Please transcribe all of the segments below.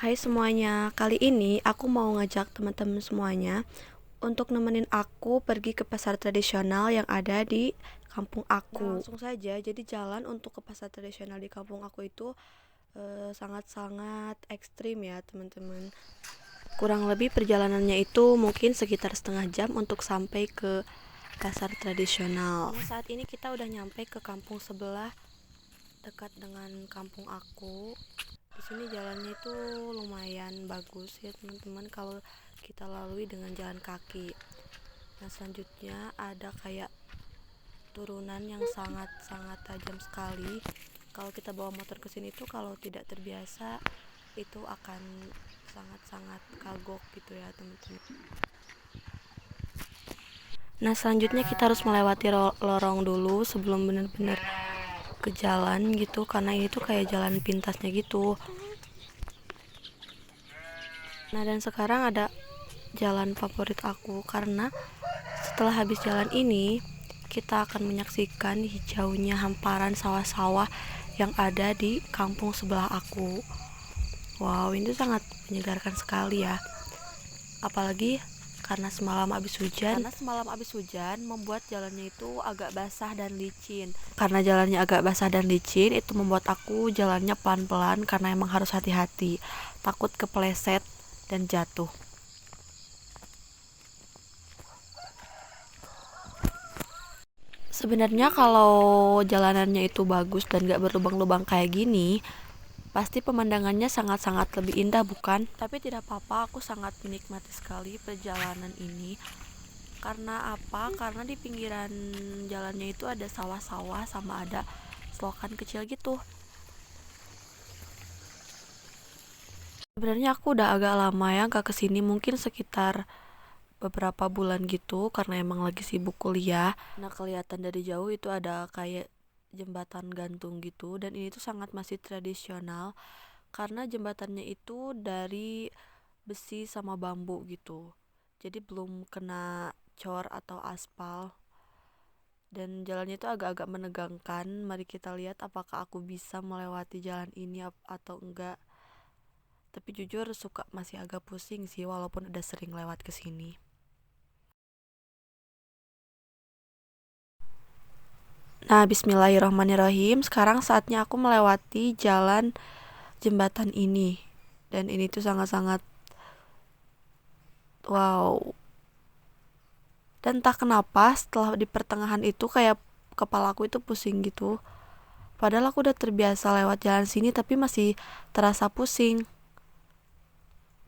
Hai semuanya, kali ini aku mau ngajak teman-teman semuanya untuk nemenin aku pergi ke pasar tradisional yang ada di kampung aku. Nah, langsung saja, jadi jalan untuk ke pasar tradisional di kampung aku itu sangat-sangat ekstrim ya teman-teman. Kurang lebih perjalanannya itu mungkin sekitar setengah jam untuk sampai ke pasar tradisional. Nah, saat ini kita udah nyampe ke kampung sebelah dekat dengan kampung aku. Di sini jalannya itu lumayan bagus ya teman-teman kalau kita lalui dengan jalan kaki. Nah, selanjutnya ada kayak turunan yang sangat-sangat tajam sekali. Kalau kita bawa motor ke sini tuh kalau tidak terbiasa itu akan sangat-sangat kagok gitu ya teman-teman. Nah, selanjutnya kita harus melewati lorong dulu sebelum benar-benar ke jalan gitu, karena ini tuh kayak jalan pintasnya gitu. Nah, dan sekarang ada jalan favorit aku karena setelah habis jalan ini kita akan menyaksikan hijaunya hamparan sawah-sawah yang ada di kampung sebelah aku. Wow, ini sangat menyegarkan sekali ya. Apalagi karena semalam habis hujan membuat jalannya itu agak basah dan licin. Karena jalannya agak basah dan licin, itu membuat aku jalannya pelan-pelan karena emang harus hati-hati. Takut kepleset dan jatuh. Sebenarnya kalau jalanannya itu bagus dan gak berlubang-lubang kayak gini, pasti pemandangannya sangat-sangat lebih indah, bukan? Tapi tidak apa-apa, aku sangat menikmati sekali perjalanan ini. Karena apa? Karena di pinggiran jalannya itu ada sawah-sawah sama ada selokan kecil gitu. Sebenarnya aku udah agak lama ya gak kesini, mungkin sekitar beberapa bulan gitu karena emang lagi sibuk kuliah. Nah, kelihatan dari jauh itu ada kayak jembatan gantung gitu, dan ini tuh sangat masih tradisional karena jembatannya itu dari besi sama bambu gitu. Jadi belum kena cor atau aspal. Dan jalannya itu agak-agak menegangkan. Mari kita lihat apakah aku bisa melewati jalan ini atau enggak. Tapi jujur suka masih agak pusing sih walaupun udah sering lewat ke sini. Nah, bismillahirrahmanirrahim. Sekarang saatnya aku melewati jalan jembatan ini. Dan ini tuh sangat-sangat wow. Dan entah kenapa setelah di pertengahan itu kayak kepalaku itu pusing gitu. Padahal aku udah terbiasa lewat jalan sini tapi masih terasa pusing.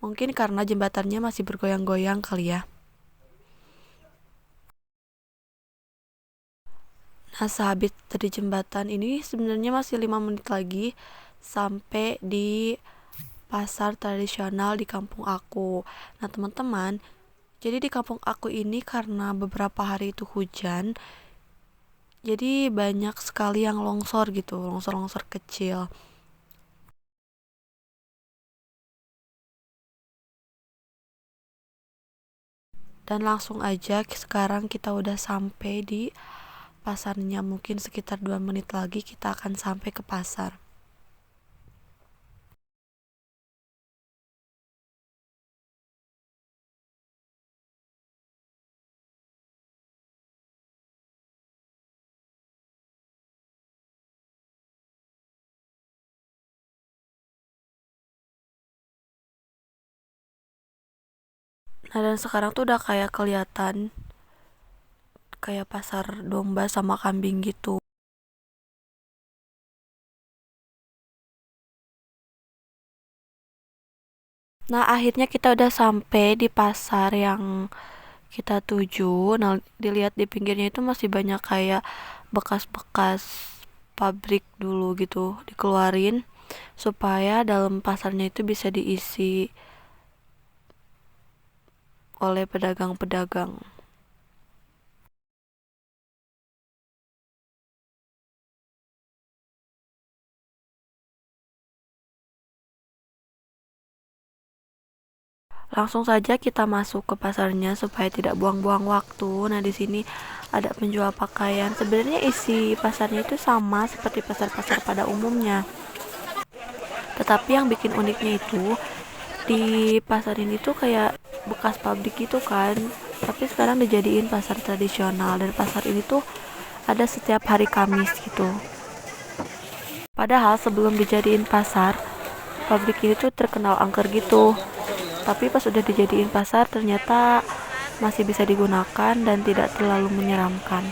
Mungkin karena jembatannya masih bergoyang-goyang kali ya. Nah, sehabis dari jembatan ini sebenarnya masih 5 menit lagi sampai di pasar tradisional di kampung aku. Nah, teman-teman, jadi di kampung aku ini karena beberapa hari itu hujan, jadi banyak sekali yang longsor gitu, longsor-longsor kecil. Dan langsung aja sekarang kita udah sampai di pasarnya, mungkin sekitar 2 menit lagi kita akan sampai ke pasar. Nah, dan sekarang tuh udah kayak kelihatan kayak pasar domba sama kambing gitu. Nah, akhirnya kita udah sampai di pasar yang kita tuju. Nah, dilihat di pinggirnya itu masih banyak kayak bekas-bekas pabrik dulu gitu dikeluarin supaya dalam pasarnya itu bisa diisi oleh pedagang-pedagang. Langsung saja kita masuk ke pasarnya supaya tidak buang-buang waktu. Nah, di sini ada penjual pakaian. Sebenarnya isi pasarnya itu sama seperti pasar-pasar pada umumnya. Tetapi yang bikin uniknya itu di pasar ini tuh kayak bekas pabrik gitu kan, tapi sekarang dijadiin pasar tradisional, dan pasar ini tuh ada setiap hari Kamis gitu. Padahal sebelum dijadiin pasar, pabrik ini tuh terkenal angker gitu, tapi pas udah dijadiin pasar ternyata masih bisa digunakan dan tidak terlalu menyeramkan.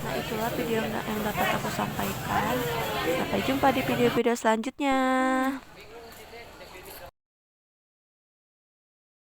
Nah, itulah video yang dapat aku sampaikan. Sampai jumpa di video-video selanjutnya.